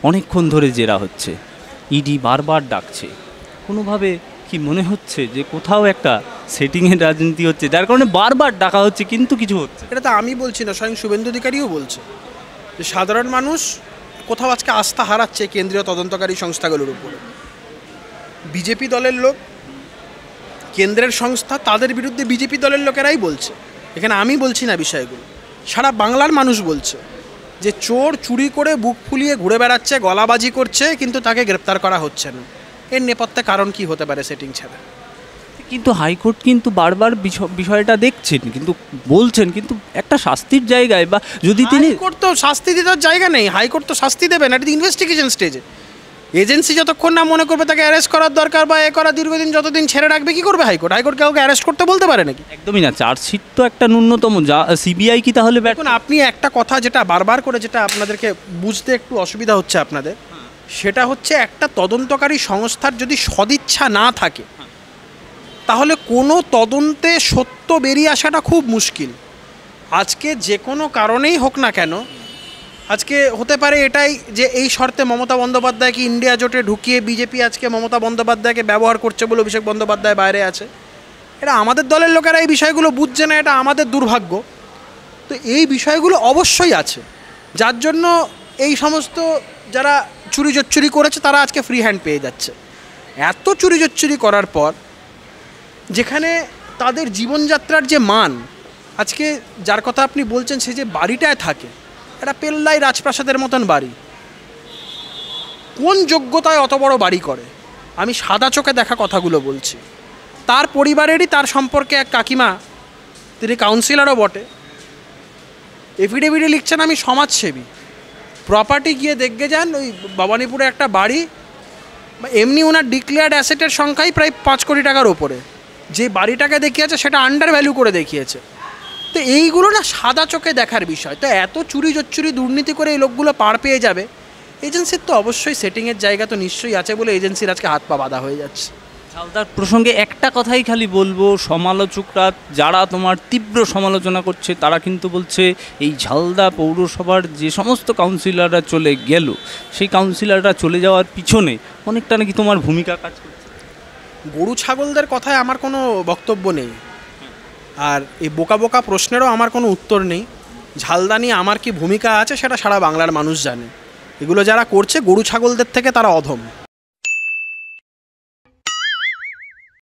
অনেকক্ষণ ধরে জেরা হচ্ছে, ইডি বারবার ডাকছে, কোনোভাবে কি মনে হচ্ছে যে কোথাও একটা সেটিংয়ের রাজনীতি হচ্ছে, যার কারণে বারবার ডাকা হচ্ছে কিন্তু কিছু হচ্ছে? এটা তো আমি বলছি না, স্বয়ং শুভেন্দু অধিকারীও বলছে যে সাধারণ মানুষ কোথাও আজকে আস্থা হারাচ্ছে কেন্দ্রীয় তদন্তকারী সংস্থাগুলোর উপরে। বিজেপি দলের লোক, কেন্দ্রের সংস্থা, তাদের বিরুদ্ধে বিজেপি দলের লোকেরাই বলছে, এখানে আমি বলছি না বিষয়গুলো, সারা বাংলার মানুষ বলছে যে চোর চুরি করে বুক ফুলিয়ে ঘুরে বেড়াচ্ছে, গলাবাজি করছে, কিন্তু তাকে গ্রেপ্তার করা হচ্ছে না। এর নেপথ্যে কারণ কি হতে পারে সেটিং ছাড়া? কিন্তু হাইকোর্ট কিন্তু বারবার বিষয়টা দেখছেন, কিন্তু বলছেন, কিন্তু একটা শাস্তির জায়গায়, বা যদি তিনি হাইকোর্ট তো শাস্তি দেওয়ার জায়গা নেই, হাইকোর্ট তো শাস্তি দেবে না, এটা ইনভেস্টিগেশন স্টেজে। এজেন্সি যতক্ষণ না মনে করবে তাকে অ্যারেস্ট করার দরকার বা এ করা, দীর্ঘদিন যতদিন ছেড়ে রাখবে, কি করবে হাইকোর্ট? হাইকোর্ট কাউকে অ্যারেস্ট করতে বলতে পারে নাকি? একদমই না, চার্জশিট তো একটা ন্যূনতম, যা সিবিআই কি তাহলে দেখুন, আপনি একটা কথা যেটা বারবার করে, যেটা আপনাদেরকে বুঝতে একটু অসুবিধা হচ্ছে আপনাদের, সেটা হচ্ছে একটা তদন্তকারী সংস্থার যদি সদিচ্ছা না থাকে তাহলে কোনো তদন্তে সত্য বেরিয়ে আসাটা খুব মুশকিল। আজকে যে কোনো কারণেই হোক না কেন, আজকে হতে পারে এটাই যে এই শর্তে মমতা বন্দ্যোপাধ্যায়কে ইন্ডিয়া জোটে ঢুকিয়ে বিজেপি আজকে মমতা বন্দ্যোপাধ্যায়কে ব্যবহার করছে বলে অভিষেক বন্দ্যোপাধ্যায় বাইরে আছে। এটা আমাদের দলের লোকেরা এই বিষয়গুলো বুঝছে না, এটা আমাদের দুর্ভাগ্য। তো এই বিষয়গুলো অবশ্যই আছে, যার জন্য এই সমস্ত যারা চুরি জচ্চুরি করেছে তারা আজকে ফ্রি হ্যান্ড পেয়ে যাচ্ছে। এত চুরি জচ্চুরি করার পর যেখানে তাদের জীবনযাত্রার যে মান, আজকে যার কথা আপনি বলছেন সে যে বাড়িটায় থাকে, এটা পেল্লাই রাজপ্রাসাদের মতন বাড়ি, কোন যোগ্যতায় অত বড় বাড়ি করে? আমি সাদা চোখে দেখা কথাগুলো বলছি। তার পরিবারেরই তার সম্পর্কে এক কাকিমা, তিনি কাউন্সিলরও বটে, এফিডেভিটে লিখছেন আমি সমাজসেবী। প্রপার্টি গিয়ে দেখে যান, ওই ভবানীপুরে একটা বাড়ি, এমনি ওনার ডিক্লেয়ার্ড অ্যাসেটের সংখ্যাই প্রায় 5 কোটি টাকার ওপরে, যে বাড়িটাকে দেখিয়েছে সেটা আন্ডার ভ্যালু করে দেখিয়েছে। তো এইগুলো না সাদা চোখে দেখার বিষয়। তো এত চুরি জচ্চুরি দুর্নীতি করে এই লোকগুলো পার পেয়ে যাবে, এজেন্সির তো অবশ্যই সেটিংয়ের জায়গা তো নিশ্চয়ই আছে বলে এজেন্সির আজকে হাত পা বাঁধা হয়ে যাচ্ছে। ঝালদার প্রসঙ্গে একটা কথাই খালি বলবো, সমালোচকরা যারা তোমার তীব্র সমালোচনা করছে তারা কিন্তু বলছে এই ঝালদা পৌরসভার যে সমস্ত কাউন্সিলররা চলে গেল, সেই কাউন্সিলররা চলে যাওয়ার পিছনে অনেকটা নাকি তোমার ভূমিকা কাজ করছে। গরু ছাগলদের কথায় আমার কোনো বক্তব্য নেই, আর এই বোকা বোকা প্রশ্নেরও আমার কোনো উত্তর নেই। ঝালদা নিয়ে আমার কি ভূমিকা আছে সেটা সারা বাংলার মানুষ জানে। এগুলো যারা করছে গরু ছাগলদের থেকে তারা অধম।